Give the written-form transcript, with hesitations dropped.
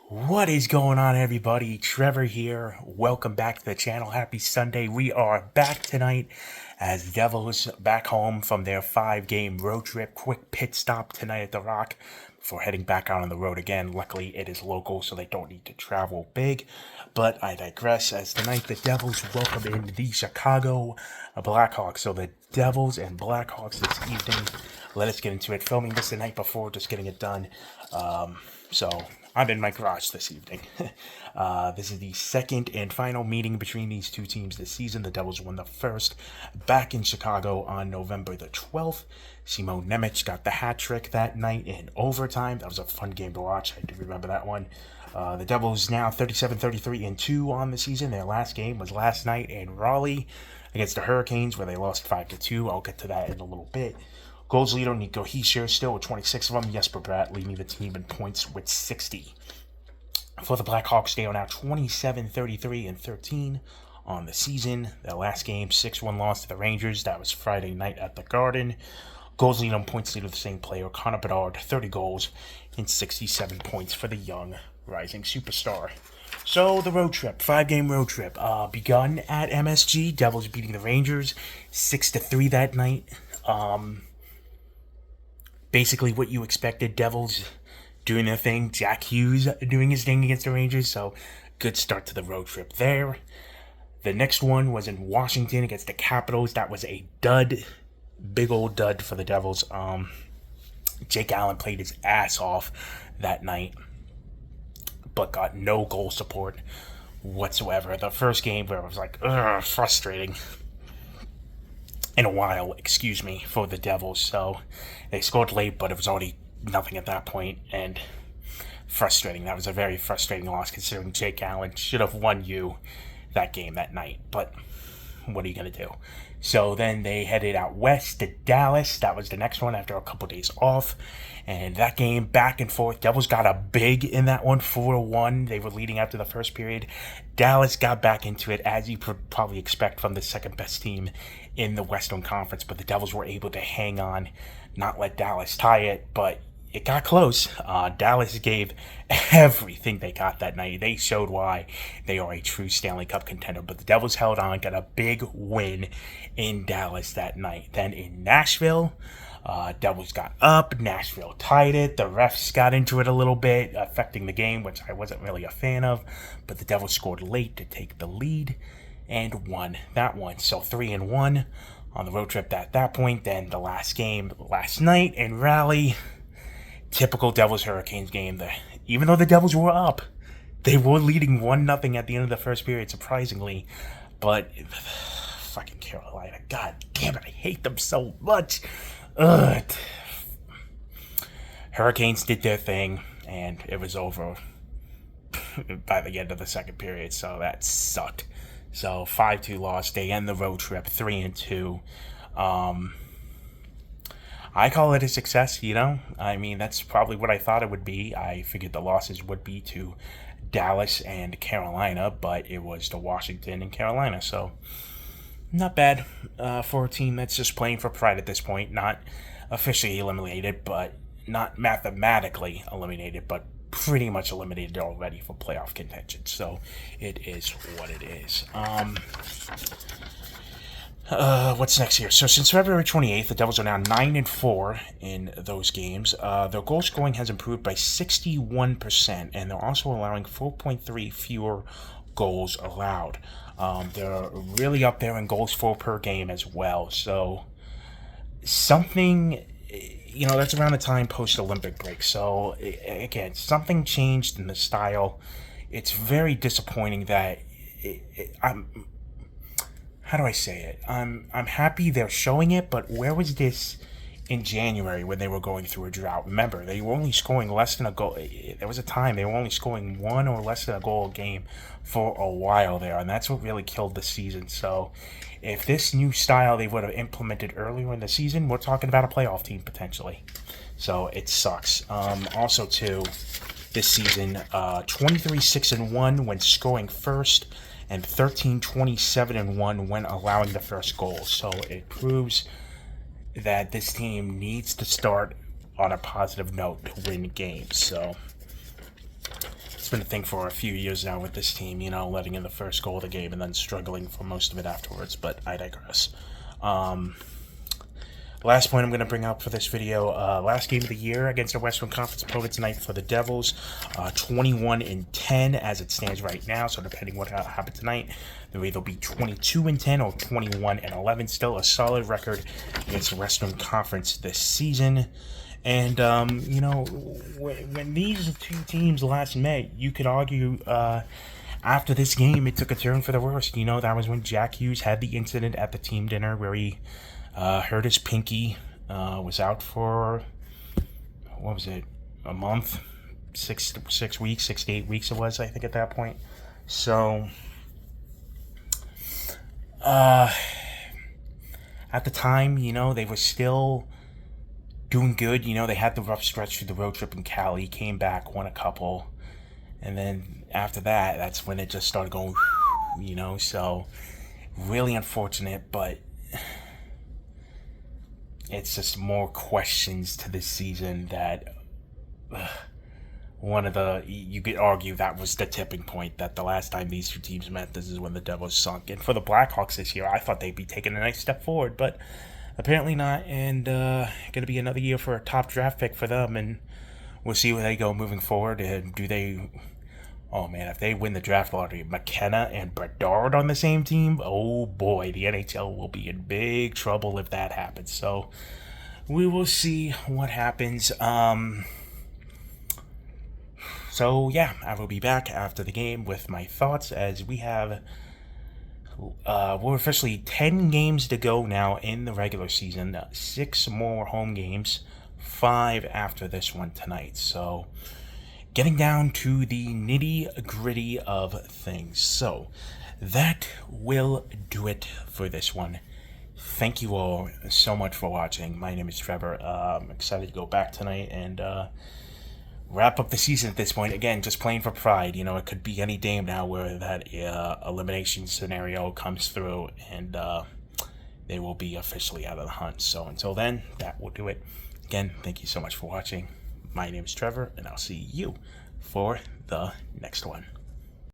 What is going on, everybody? Trevor here. Welcome back to the channel. Happy Sunday. We are back tonight as Devils back home from their 5-game road trip. Quick pit stop tonight at the Rock before heading back out on the road again. Luckily, it is local, so they don't need to travel big. But I digress, as tonight the Devils welcome in the Chicago Blackhawks. So the Devils and Blackhawks this evening. Let us get into it. Filming this the night before, just getting it done. So I'm in my garage this evening. This is the second and final meeting between these two teams this season. The Devils won the first back in Chicago on November the 12th. Simon Nemec got the hat trick that night in overtime. That was a fun game to watch. I do remember that one. The Devils now 37-33-2 on the season. Their last game was last night in Raleigh against the Hurricanes, where they lost 5-2. I'll get to that in a little bit. Goals leader Nico Hischier still with 26 of them. Jesper Bratt leading the team in points with 60. For the Blackhawks, they are now 27-33-13 on the season. Their last game, 6-1 loss to the Rangers. That was Friday night at the Garden. Goals leader and points leader, the same player, Connor Bedard, 30 goals and 67 points for the young rising superstar. So the road trip, 5-game road trip, begun at MSG. Devils beating the Rangers 6-3 that night. Basically what you expected. Devils doing their thing. Jack Hughes doing his thing against the Rangers. So good start to the road trip there. The next one was in Washington against the Capitals. That was a dud. Big old dud for the Devils. Jake Allen played his ass off that night, but got no goal support whatsoever. The first game where it was like, frustrating in a while, for the Devils. So they scored late, but it was already nothing at that point, and frustrating. That was a very frustrating loss, considering Jake Allen should have won you that game that night, but what are you going to do? So then they headed out west to Dallas. That was the next one after a couple days off, and that game back and forth. Devils got a big in that one, 4-1. They were leading after the first period. Dallas got back into it, as you probably expect from the second best team in the Western Conference, but the Devils were able to hang on, not let Dallas tie it, but it got close. Dallas gave everything they got that night. They showed why they are a true Stanley Cup contender. But the Devils held on, got a big win in Dallas that night. Then in Nashville, Devils got up. Nashville tied it. The refs got into it a little bit, affecting the game, which I wasn't really a fan of. But the Devils scored late to take the lead and won that one. So 3-1 on the road trip at that point. Then the last game last night in Raleigh. Typical Devils Hurricanes game. Even though the Devils were up, they were leading 1-0 at the end of the first period, surprisingly. But fucking Carolina, god damn it, I hate them so much. Hurricanes did their thing, and it was over by the end of the second period, so that sucked. So 5-2 loss. They end the road trip 3-2. I call it a success, I mean, that's probably what I thought it would be. I figured the losses would be to Dallas and Carolina, but it was to Washington and Carolina. So, not bad for a team that's just playing for pride at this point. Not officially eliminated, but not mathematically eliminated, but pretty much eliminated already for playoff contention. So, it is what it is. What's next here? So since February 28th, the Devils are now 9-4 in those games. Their goal scoring has improved by 61%, and they're also allowing 4.3 fewer goals allowed. They're really up there in goals for per game as well. So something, that's around the time post-Olympic break. So again, something changed in the style. It's very disappointing that how do I say it? I'm happy they're showing it, but where was this in January when they were going through a drought? Remember, they were only scoring less than a goal. There was a time they were only scoring 1 or less than a goal a game for a while there, and that's what really killed the season. So if this new style they would have implemented earlier in the season, we're talking about a playoff team potentially. So it sucks. Also, too, this season, 23-6-1 when scoring first, and 13-27-1 when allowing the first goal. So it proves that this team needs to start on a positive note to win games. So it's It's been a thing for a few years now with this team, letting in the first goal of the game and then struggling for most of it afterwards, but I digress. Last point I'm going to bring up for this video, last game of the year against the Western Conference opponent tonight for the Devils, 21-10 as it stands right now, so depending what happens tonight, they'll either be 22-10 or 21-11, still a solid record against the Western Conference this season. And, when these two teams last met, you could argue after this game it took a turn for the worst. That was when Jack Hughes had the incident at the team dinner where he hurt his pinky, was out for, what was it, a month, 6 weeks, 6 to 8 weeks it was, I think, at that point. So, at the time, they were still doing good. They had the rough stretch through the road trip in Cali, came back, won a couple, and then after that, that's when it just started going, so really unfortunate, but it's just more questions to this season that you could argue that was the tipping point, that the last time these two teams met, this is when the Devils sunk. And for the Blackhawks this year, I thought they'd be taking a nice step forward, but apparently not, and going to be another year for a top draft pick for them, and we'll see where they go moving forward. And if they win the draft lottery, McKenna and Bedard on the same team, oh boy, the NHL will be in big trouble if that happens. So we will see what happens. So yeah, I will be back after the game with my thoughts, as we have we're officially 10 games to go now in the regular season, 6 more home games, 5 after this one tonight. So getting down to the nitty-gritty of things. So that will do it for this one. Thank you all so much for watching. My name is Trevor. I'm excited to go back tonight and wrap up the season at this point. Again, just playing for pride. It could be any game now where that elimination scenario comes through and they will be officially out of the hunt. So until then, that will do it. Again, thank you so much for watching. My name is Trevor, and I'll see you for the next one.